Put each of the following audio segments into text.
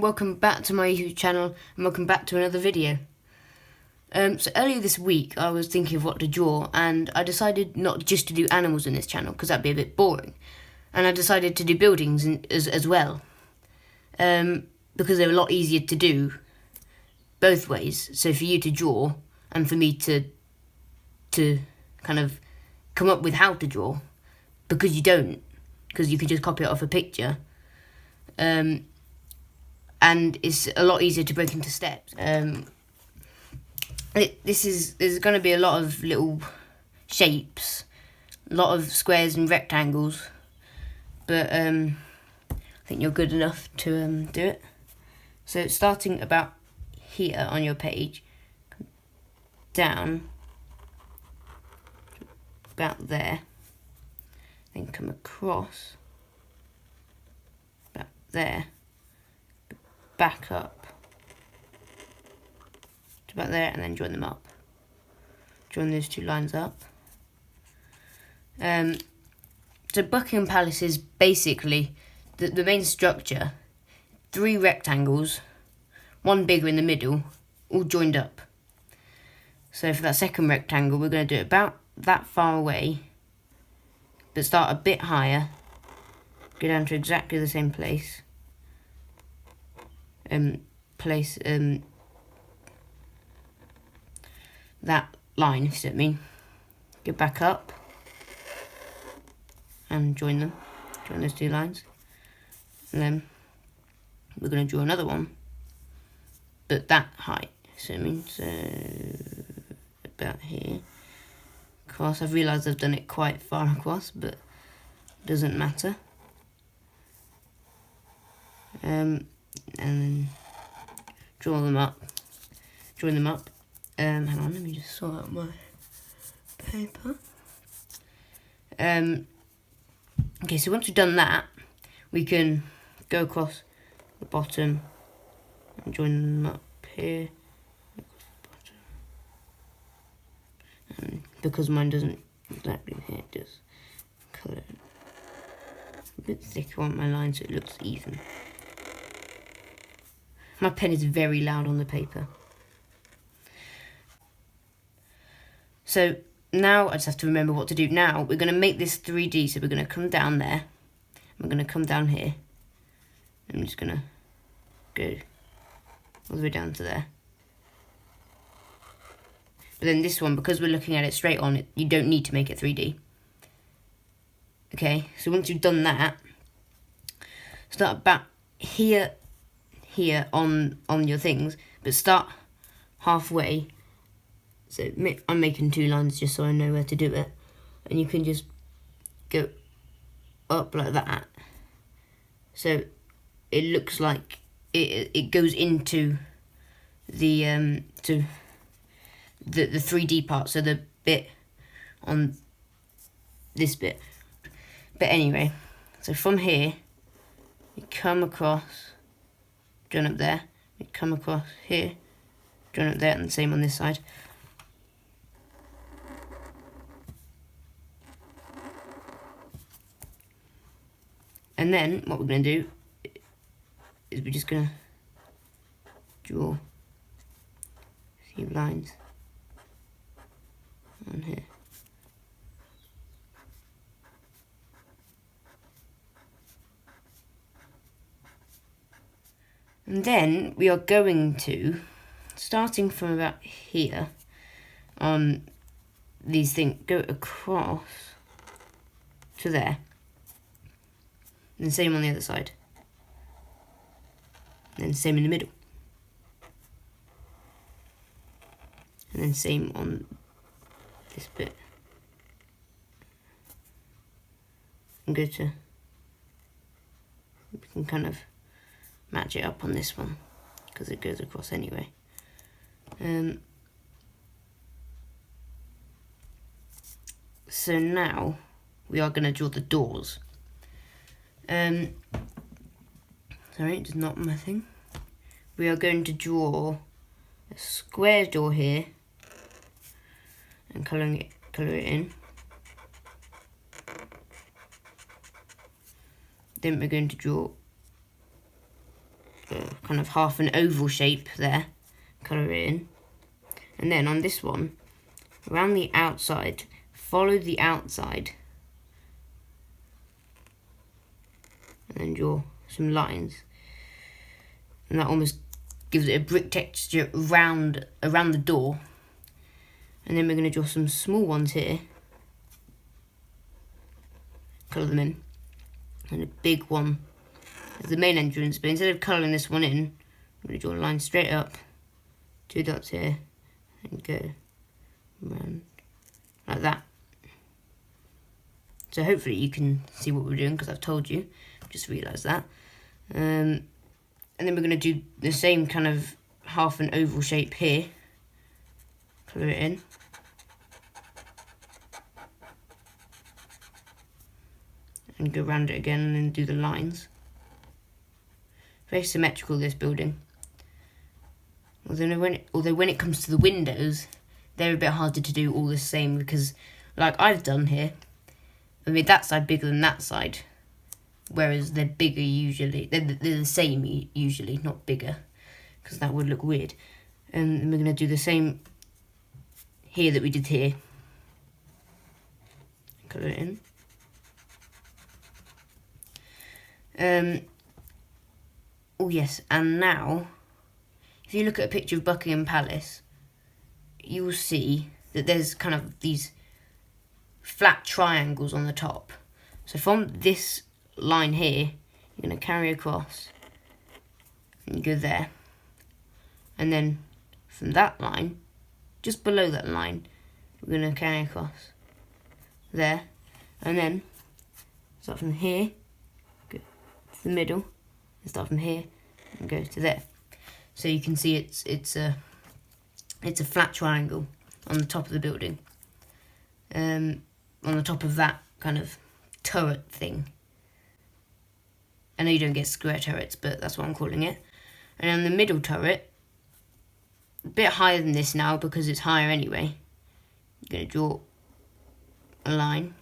and welcome back to my YouTube channel and welcome back to another video. So earlier this week I was thinking of what to draw and I decided not just to do animals in this channel because that'd be a bit boring, and I decided to do buildings as well because they're a lot easier to do both ways. So for you to draw and for me to kind of come up with how to draw, because you can just copy it off a picture. And it's a lot easier to break into steps. There's going to be a lot of little shapes, a lot of squares and rectangles, but I think you're good enough to do it. So starting about here on your page, down about there, then come across about there, back up to about there, and then join them up. Join those two lines up. So Buckingham Palace is basically the main structure, 3 rectangles, one bigger in the middle, all joined up. So for that second rectangle, we're going to do it about that far away, but start a bit higher, go down to exactly the same place. That line, if you see what I mean. Go back up and join those 2 lines, and then we're going to draw another one, but that height, see what I mean? So about here, across. I've realised I've done it quite far across, but it doesn't matter. And then draw them up, join them up. Hang on, let me just sort out my paper. Okay, so once we've done that, we can go across the bottom and join them up here. And because mine doesn't exactly hit, just colour it a bit thicker on my line so it looks even. My pen is very loud on the paper. So now I just have to remember what to do. Now we're going to make this 3D, so we're going to come down there. We're going to come down here. I'm just going to go all the way down to there. But then this one, because we're looking at it straight on, you don't need to make it 3D. Okay, so once you've done that, start about here on your things, but start halfway. So I'm making 2 lines just so I know where to do it, and you can just go up like that, so it looks like it goes into the 3D part, so the bit on this bit. But anyway, so from here you come across, join up there, you come across here, join up there, and the same on this side. And then what we're going to do is we're just going to draw a few lines on here. And then we are going to, starting from about here on these things, go across to there. And then same on the other side. And then same in the middle. And then same on this bit. And go to, we can kind of match it up on this one because it goes across anyway. So now we are going to draw the doors. Sorry, it's not my thing. We are going to draw a square door here and colour it in. Then we're going to draw kind of half an oval shape there, colour it in. And then on this one, around the outside, follow the outside. And then draw some lines. And that almost gives it a brick texture around the door. And then we're going to draw some small ones here. Colour them in. And a big one as the main entrance, but instead of colouring this one in, I'm going to draw a line straight up, 2 dots here, and go around like that. So hopefully you can see what we're doing, because I've told you, just realised that. And then we're going to do the same kind of half an oval shape here, colour it in. And go around it again and then do the lines. Very symmetrical, this building. Although when it comes to the windows, they're a bit harder to do all the same, because like I've done here, I mean that side bigger than that side, whereas they're bigger usually. They're the same usually, not bigger, because that would look weird. And we're going to do the same here that we did here. Colour it in. Oh yes, and now, if you look at a picture of Buckingham Palace, you will see that there's kind of these flat triangles on the top. So from this line here, you're going to carry across, and you go there. And then from that line, just below that line, we're going to carry across there. And then start from here, go to the middle, and start from here and go to there. So you can see it's a flat triangle on the top of the building, on the top of that kind of turret thing. I know you don't get square turrets, but that's what I'm calling it. And on the middle turret, a bit higher than this now because it's higher anyway, you're going to draw a line,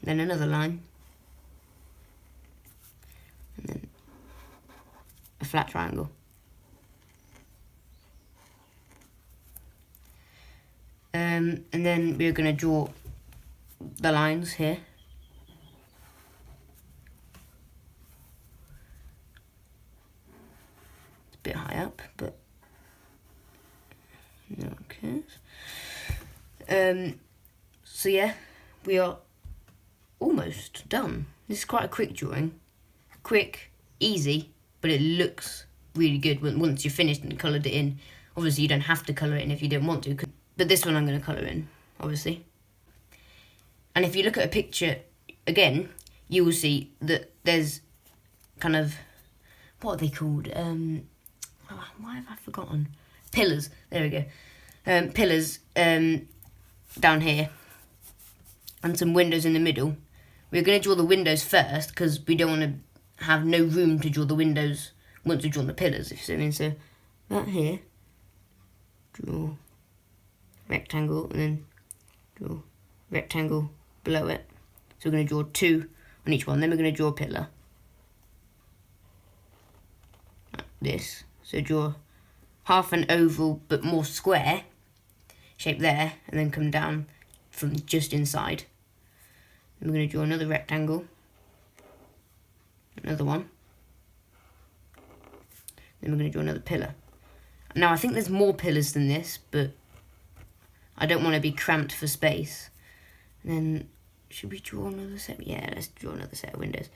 then another line, and then a flat triangle. And then we're going to draw the lines here. It's a bit high up, but no one cares. So yeah, we are almost done. This is quite a quick drawing. Quick, easy, but it looks really good once you're finished and coloured it in. Obviously you don't have to colour it in if you don't want to, but this one I'm going to colour in, obviously. And if you look at a picture again, you will see that there's kind of, what are they called? Why have I forgotten? Pillars, there we go. Pillars down here, and some windows in the middle. We're going to draw the windows first, because we don't want to have no room to draw the windows once we've drawn the pillars, if you see what I mean. So that here, draw rectangle, and then draw rectangle below it. So we're going to draw 2 on each one. Then we're going to draw a pillar, like this. So draw half an oval but more square shape there, and then come down from just inside. Then we're going to draw another rectangle, another one. Then we're going to draw another pillar. Now I think there's more pillars than this, but I don't want to be cramped for space. And then, should we draw another set? Yeah, let's draw another set of windows.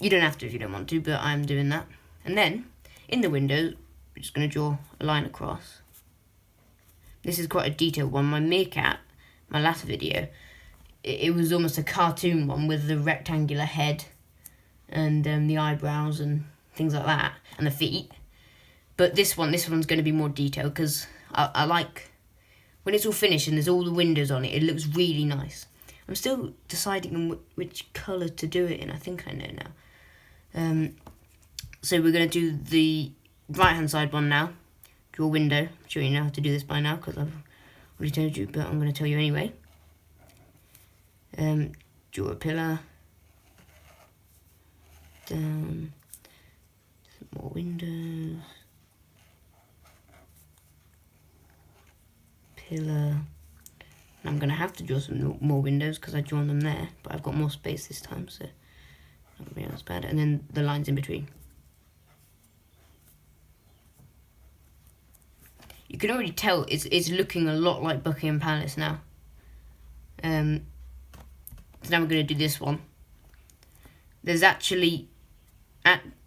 You don't have to if you don't want to, but I'm doing that. And then, in the window, we're just going to draw a line across. This is quite a detailed one. My meerkat, my last video, it was almost a cartoon one with the rectangular head and the eyebrows and things like that, and the feet. But this one's going to be more detailed, because I like, when it's all finished and there's all the windows on it, it looks really nice. I'm still deciding on which colour to do it in. I think I know now. So we're going to do the right hand side one now. Draw a window. I'm sure you know how to do this by now, because I've already told you, but I'm going to tell you anyway. Draw a pillar, down. Some more windows. Pillar. And I'm going to have to draw some more windows because I've drawn them there, but I've got more space this time, so not going to be as bad. And then the lines in between. You can already tell it's looking a lot like Buckingham Palace now. So now we're going to do this one. There's actually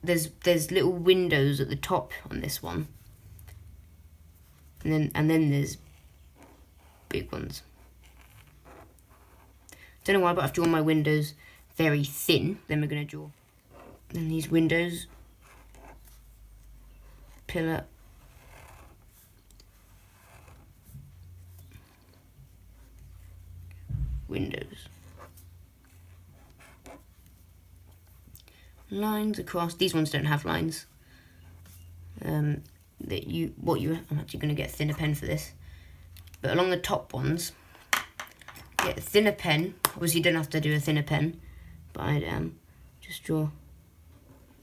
there's little windows at the top on this one, and then there's big ones. Don't know why, but I've drawn my windows very thin. Then we're going to draw then these windows, pillar, windows, lines across. These ones don't have lines. I'm actually going to get a thinner pen for this, but along the top ones, get a thinner pen. Obviously, you don't have to do a thinner pen, but I'd just draw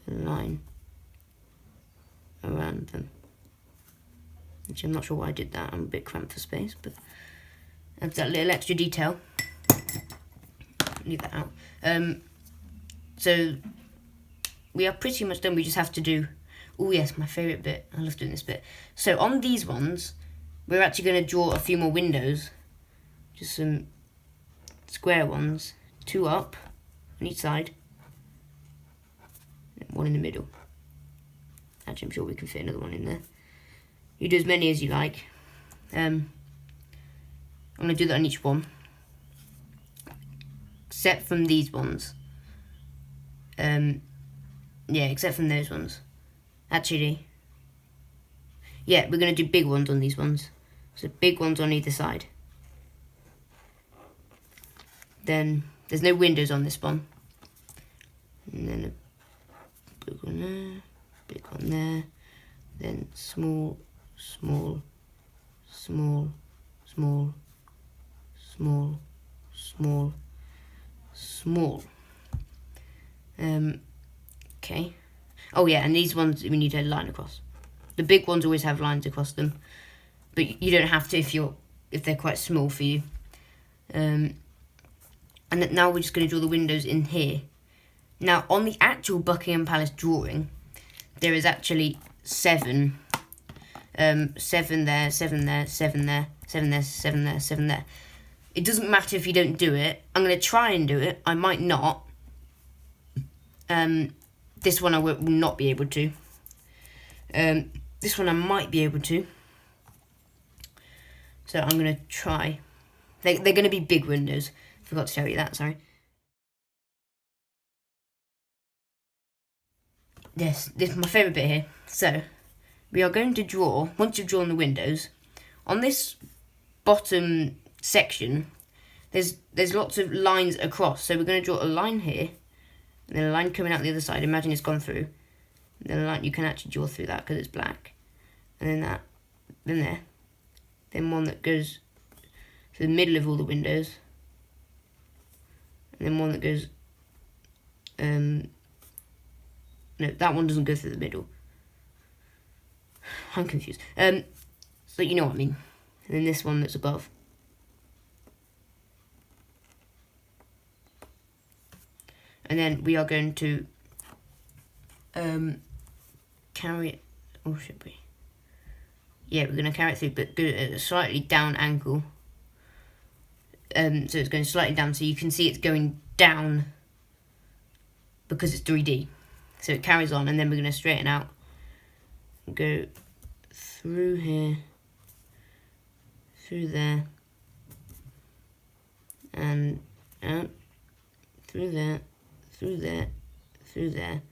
a line around them. Which I'm not sure why I did that. I'm a bit cramped for space, but that's that little extra detail. Leave that out. So we are pretty much done. We just have to do, oh yes, my favourite bit. I love doing this bit. So on these ones, we're actually going to draw a few more windows. Just some square ones. 2 up on each side. And 1 in the middle. Actually, I'm sure we can fit another one in there. You do as many as you like. I'm going to do that on each one. Except from these ones. Yeah, except from those ones. Actually, yeah, we're going to do big ones on these ones. So big ones on either side. Then there's no windows on this one. And then a big one there, big one there. Then small, small, small, small, small, small, small. Okay. Oh yeah, and these ones we need a line across. The big ones always have lines across them, but you don't have to if they're quite small for you. And now we're just going to draw the windows in here. Now on the actual Buckingham Palace drawing, there is actually 7. 7 there, 7 there, 7 there, 7 there, 7 there, 7 there. It doesn't matter if you don't do it. I'm going to try and do it. I might not. This one I will not be able to. This one I might be able to. So I'm going to try. They're going to be big windows. Forgot to tell you that, sorry. This is my favourite bit here. So, we are going to draw, once you've drawn the windows, on this bottom section, there's lots of lines across. So we're going to draw a line here, and then a line coming out the other side. Imagine it's gone through. And then a line, you can actually draw through that because it's black. And then that, then there. Then one that goes to the middle of all the windows. And then one that goes, no, that one doesn't go through the middle. I'm confused. So you know what I mean. And then this one that's above. And then we are going to carry it. Oh, should we? Yeah, we're going to carry it through, but go at a slightly down angle. So it's going slightly down, so you can see it's going down because it's 3D. So it carries on, and then we're going to straighten out. Go through here, through there, and out, through there, through there, through there,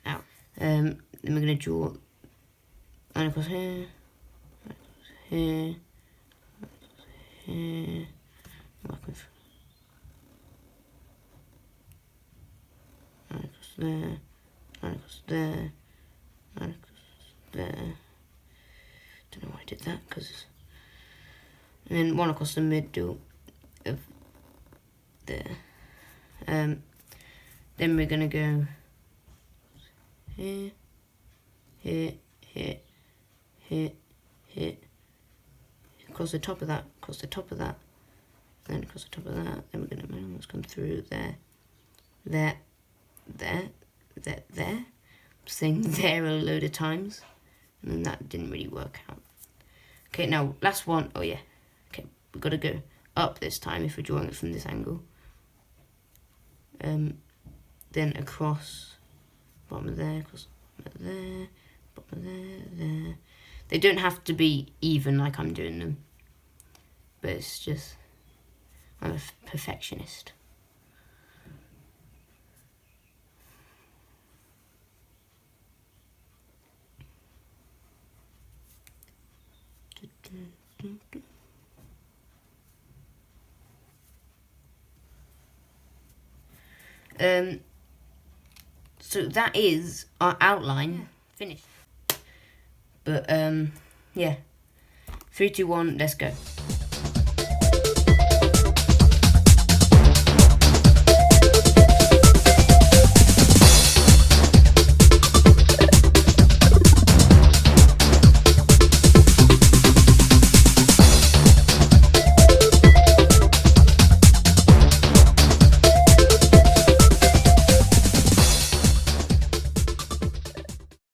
out. Then we're going to draw line across here, line across here, line across here, line across there, line across there, line across there. Don't know why I did that, because. And then one across the middle of there. Then we're gonna go here, here, here, here, here, across the top of that, across the top of that, then across the top of that, then we're going to let's come through there, there, there, there, there. I'm saying there a load of times, and then that didn't really work out. Okay, now last one. Oh yeah. Okay, we've got to go up this time if we're drawing it from this angle. Then across, bottom of there, across bottom of there, bottom of there, there. They don't have to be even like I'm doing them, but it's just, I'm a perfectionist. So that is our outline finished. But yeah, 3, 2, 1, let's go.